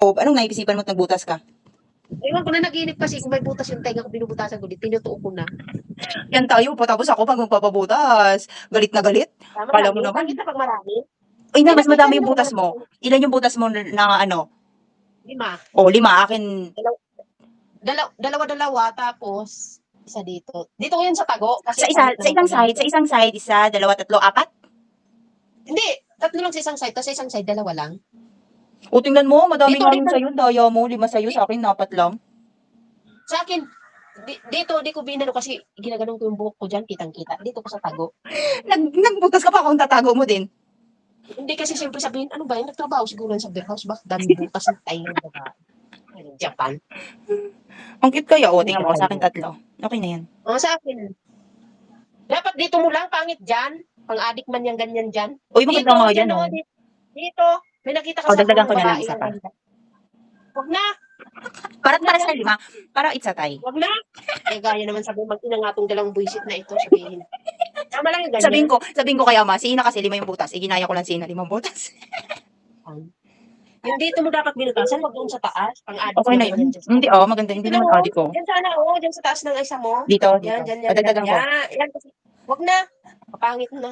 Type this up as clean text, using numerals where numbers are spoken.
O, anong naisipan mo't nagbutas ka? Ewan ko na naginip kasi kung may butas yung tenga ko, binubutasan ko, tinutuo ko na. Yan tayo po, tapos ako pag magpapabutas, galit na galit. Tama Kala mo lagi. Pangit naman. na pag marami. Uy na, Hindi, mas nakita madami rin yung ako butas ng mo. Ilan yung butas mo na ano? 5. O, 5. Akin, Dalawa-dalawa, tapos isa dito. Dito ko yun sa tago, sa kasi isa, pangit sa naman isang pag side, sa isang side, isa, dalawa, tatlo, apat. Hindi, 3 lang sa isang side, tapos sa isang side, 2 lang. O, tingnan mo, madami Dito, nga yun dito, sa'yo. Daya mo, 5 sa'yo, sa akin, 4 lang. sa akin, dito, di ko binano kasi ginaganon ko yung buhok ko dyan, kitang-kita. Dito ko sa tago. Nagbutas ka pa kung tatago mo din. Hindi kasi siyempre sabihin, ano ba yun, nagtrabaho siguro sa warehouse, bakit dami butas ng tayo ng babae? Japan. Ang cute kaya, o, Ano tingnan mo, Japan sa akin yun? 3. Okay na yan. Sa akin, dapat dito mo lang, pangit dyan. Pang-adik man yan, ganyan dyan. Uy, Dito, maganda nga yan, dyan o, oh. dito. May nakita O, kasi ako dagdagan ng ko na lang babae isa yung pa. ganda. Huwag na, Para dyan. sa 5, para itsatay. Huwag na. Eh, gaya naman sabi, mag-ina nga tong dalang buisit na ito, sabihin. Tama lang yung Sabihin ganyan. ko kaya ma, si Ina kasi 5 yung butas. Iginaya ko lang si Ina 5 butas. Yung dito mo dapat binutasan, wag doon sa taas. Pang-adik Okay na naman yun. yan dyan sa Hindi, taas. oh, maganda. Dito Hindi lang, naman oh. adik ko. Yan sana, oh. Dyan sa taas ng isa mo. Dito, dito. Yan, yan, yan, yan. Padagdagan ko. Yan, yan kasi. Wag na. Kapangit na.